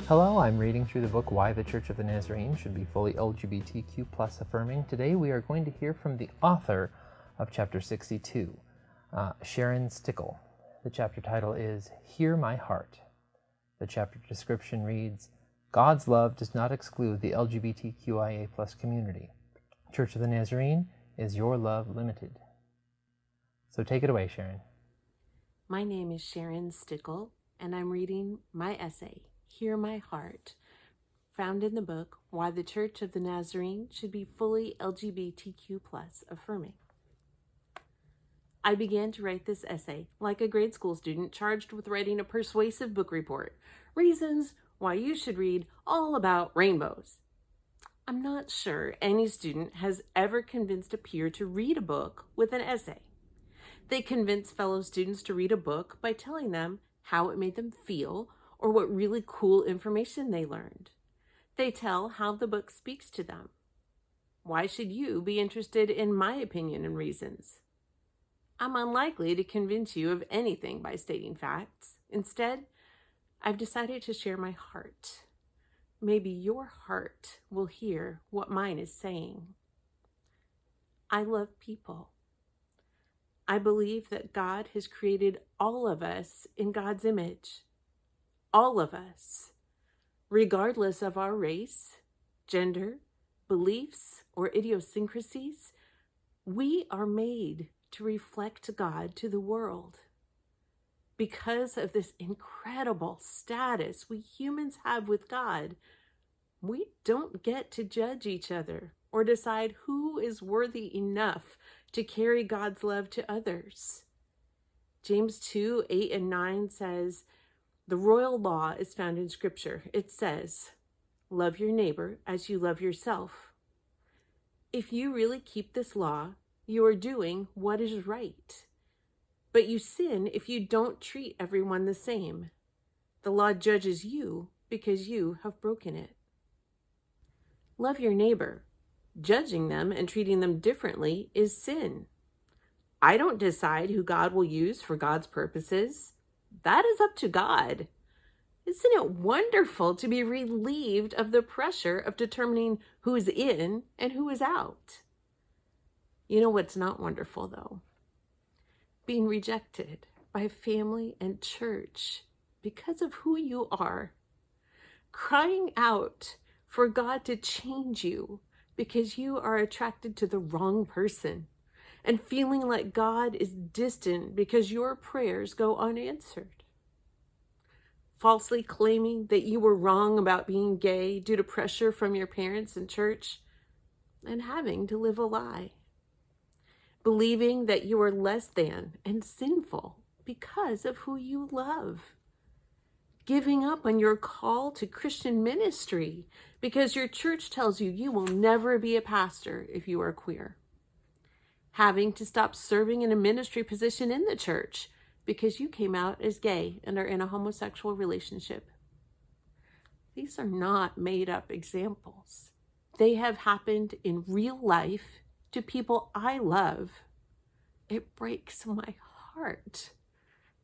Hello, I'm reading through the book Why the Church of the Nazarene Should Be Fully LGBTQ Plus Affirming. Today we are going to hear from the author of chapter 62, Sharon Stueckle. The chapter title is Hear My Heart. The chapter description reads, God's love does not exclude the LGBTQIA plus community. Church of the Nazarene, is your love limited? So take it away, Sharon. My name is Sharon Stueckle, and I'm reading my essay, Hear My Heart, found in the book Why the Church of the Nazarene Should Be Fully LGBTQ Plus Affirming. I began to write this essay like a grade school student charged with writing a persuasive book report, reasons why you should read all about rainbows. I'm not sure any student has ever convinced a peer to read a book with an essay. They convince fellow students to read a book by telling them how it made them feel or what really cool information they learned. They tell how the book speaks to them. Why should you be interested in my opinion and reasons? I'm unlikely to convince you of anything by stating facts. Instead, I've decided to share my heart. Maybe your heart will hear what mine is saying. I love people. I believe that God has created all of us in God's image. All of us, regardless of our race, gender, beliefs, or idiosyncrasies, we are made to reflect God to the world. Because of this incredible status we humans have with God, we don't get to judge each other or decide who is worthy enough to carry God's love to others. James 2:8-9 says, the royal law is found in Scripture. It says, love your neighbor as you love yourself. If you really keep this law, you are doing what is right. But you sin if you don't treat everyone the same. The law judges you because you have broken it. Love your neighbor. Judging them and treating them differently is sin. I don't decide who God will use for God's purposes. That is up to God. Isn't it wonderful to be relieved of the pressure of determining who is in and who is out? You know what's not wonderful, though? Being rejected by family and church because of who you are. Crying out for God to change you because you are attracted to the wrong person, and feeling like God is distant because your prayers go unanswered. Falsely claiming that you were wrong about being gay due to pressure from your parents and church, and having to live a lie. Believing that you are less than and sinful because of who you love. Giving up on your call to Christian ministry because your church tells you you will never be a pastor if you are queer. Having to stop serving in a ministry position in the church because you came out as gay and are in a homosexual relationship. These are not made-up examples. They have happened in real life to people I love. It breaks my heart.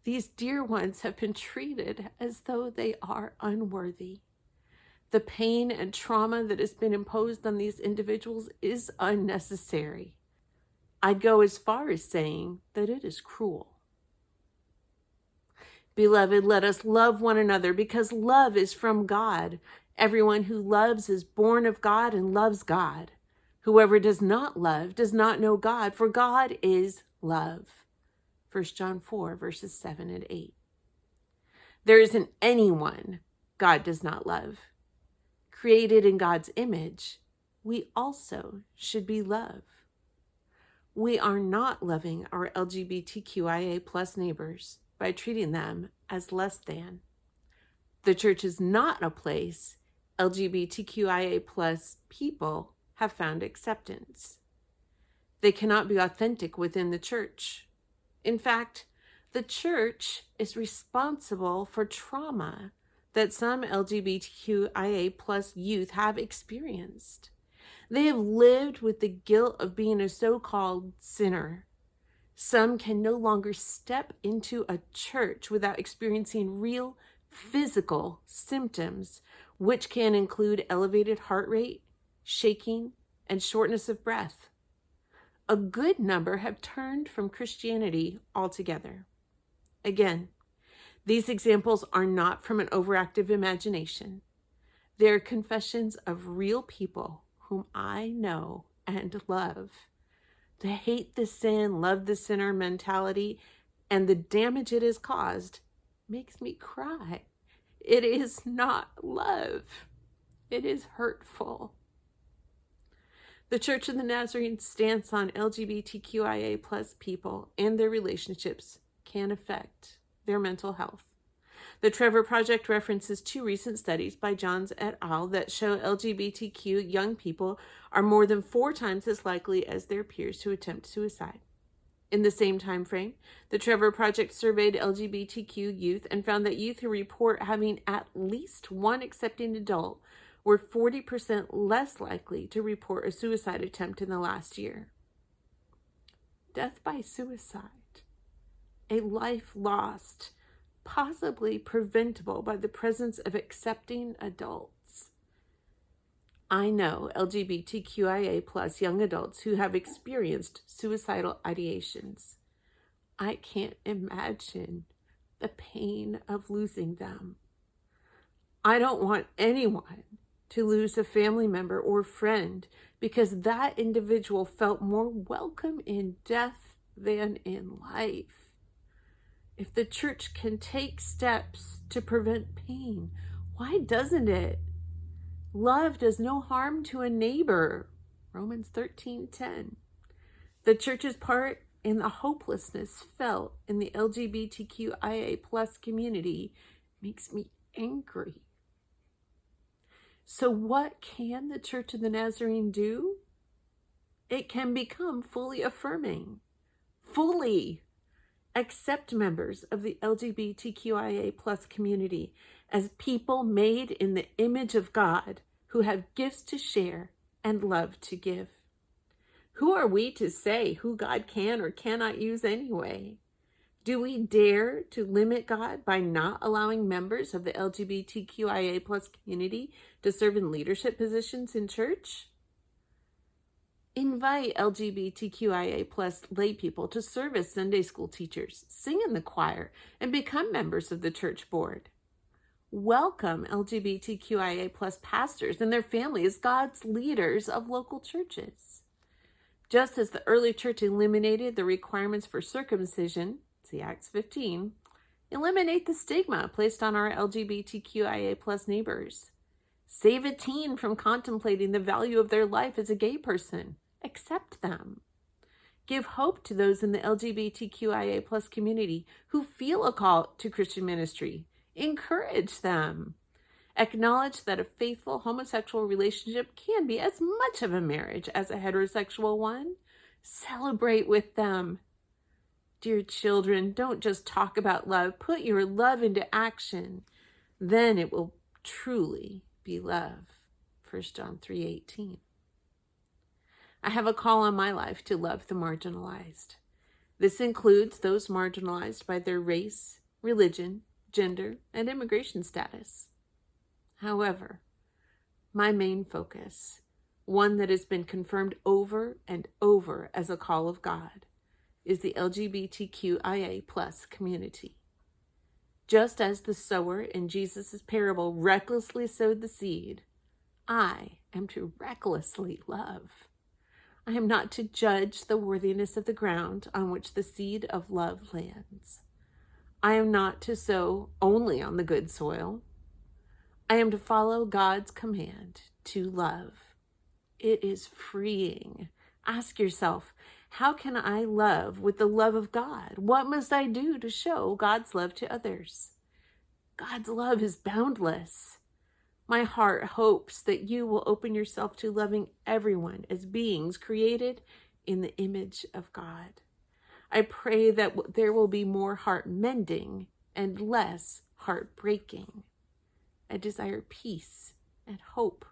These dear ones have been treated as though they are unworthy. The pain and trauma that has been imposed on these individuals is unnecessary. I'd go as far as saying that it is cruel. Beloved, let us love one another because love is from God. Everyone who loves is born of God and loves God. Whoever does not love does not know God, for God is love. 1 John 4:7-8. There isn't anyone God does not love. Created in God's image, we also should be love. We are not loving our LGBTQIA plus neighbors by treating them as less than. The church is not a place LGBTQIA plus people have found acceptance. They cannot be authentic within the church. In fact, the church is responsible for trauma that some LGBTQIA plus youth have experienced. They have lived with the guilt of being a so-called sinner. Some can no longer step into a church without experiencing real physical symptoms, which can include elevated heart rate, shaking, and shortness of breath. A good number have turned from Christianity altogether. Again, these examples are not from an overactive imagination. They are confessions of real people whom I know and love. The hate the sin, love the sinner mentality and the damage it has caused makes me cry. It is not love. It is hurtful. The Church of the Nazarene stance on LGBTQIA plus people and their relationships can affect their mental health. The Trevor Project references 2 recent studies by Johns et al. That show LGBTQ young people are more than 4 times as likely as their peers to attempt suicide. In the same time frame, the Trevor Project surveyed LGBTQ youth and found that youth who report having at least one accepting adult were 40% less likely to report a suicide attempt in the last year. Death by suicide, a life lost, possibly preventable by the presence of accepting adults. I know LGBTQIA plus young adults who have experienced suicidal ideations. I can't imagine the pain of losing them. I don't want anyone to lose a family member or friend because that individual felt more welcome in death than in life. If the church can take steps to prevent pain, why doesn't it? Love does no harm to a neighbor. Romans 13:10. The church's part in the hopelessness felt in the LGBTQIA plus community makes me angry. So what can the Church of the Nazarene do? It can become fully affirming, fully accept members of the LGBTQIA plus community as people made in the image of God who have gifts to share and love to give. Who are we to say who God can or cannot use anyway? Do we dare to limit God by not allowing members of the LGBTQIA plus community to serve in leadership positions in church? Invite LGBTQIA plus lay people to serve as Sunday school teachers, sing in the choir, and become members of the church board. Welcome LGBTQIA plus pastors and their families as God's leaders of local churches. Just as the early church eliminated the requirements for circumcision, see Acts 15, eliminate the stigma placed on our LGBTQIA plus neighbors. Save a teen from contemplating the value of their life as a gay person. Accept them. Give hope to those in the LGBTQIA plus community who feel a call to Christian ministry. Encourage them. Acknowledge that a faithful homosexual relationship can be as much of a marriage as a heterosexual one. Celebrate with them. Dear children, don't just talk about love. Put your love into action. Then it will truly be love. 1 John 3:18. I have a call on my life to love the marginalized. This includes those marginalized by their race, religion, gender, and immigration status. However, my main focus, one that has been confirmed over and over as a call of God, is the LGBTQIA plus community. Just as the sower in Jesus' parable recklessly sowed the seed, I am to recklessly love. I am not to judge the worthiness of the ground on which the seed of love lands. I am not to sow only on the good soil. I am to follow God's command to love. It is freeing. Ask yourself, how can I love with the love of God? What must I do to show God's love to others? God's love is boundless. My heart hopes that you will open yourself to loving everyone as beings created in the image of God. I pray that there will be more heart mending and less heart breaking. I desire peace and hope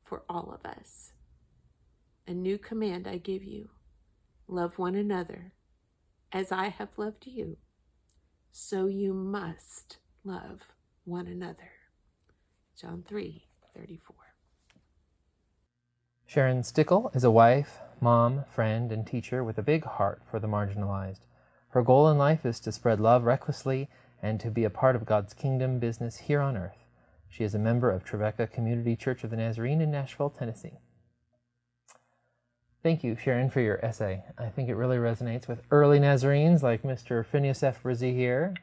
for all of us. A new command I give you: love one another as I have loved you. So you must love one another. John 3:34. Sharon Stueckle is a wife, mom, friend, and teacher with a big heart for the marginalized. Her goal in life is to spread love recklessly and to be a part of God's kingdom business here on earth. She is a member of Tribeca Community Church of the Nazarene in Nashville, Tennessee. Thank you, Sharon, for your essay. I think it really resonates with early Nazarenes like Mr. Phineas F. Brizzy here,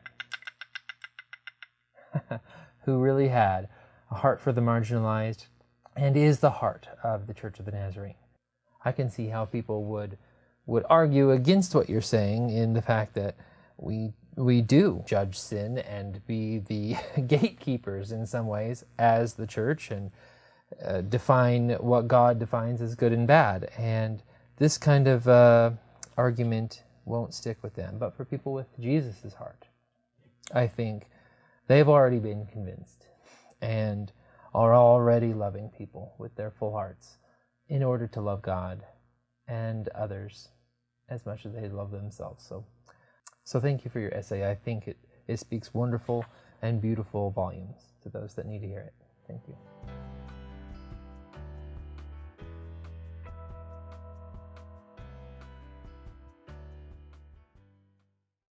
who really had a heart for the marginalized and is the heart of the Church of the Nazarene. I can see how people would argue against what you're saying in the fact that we do judge sin and be the gatekeepers in some ways as the church and define what God defines as good and bad. And this kind of argument won't stick with them. But for people with Jesus' heart, I think they've already been convinced and are already loving people with their full hearts in order to love God and others as much as they love themselves. So thank you for your essay. I think it speaks wonderful and beautiful volumes to those that need to hear it. Thank you.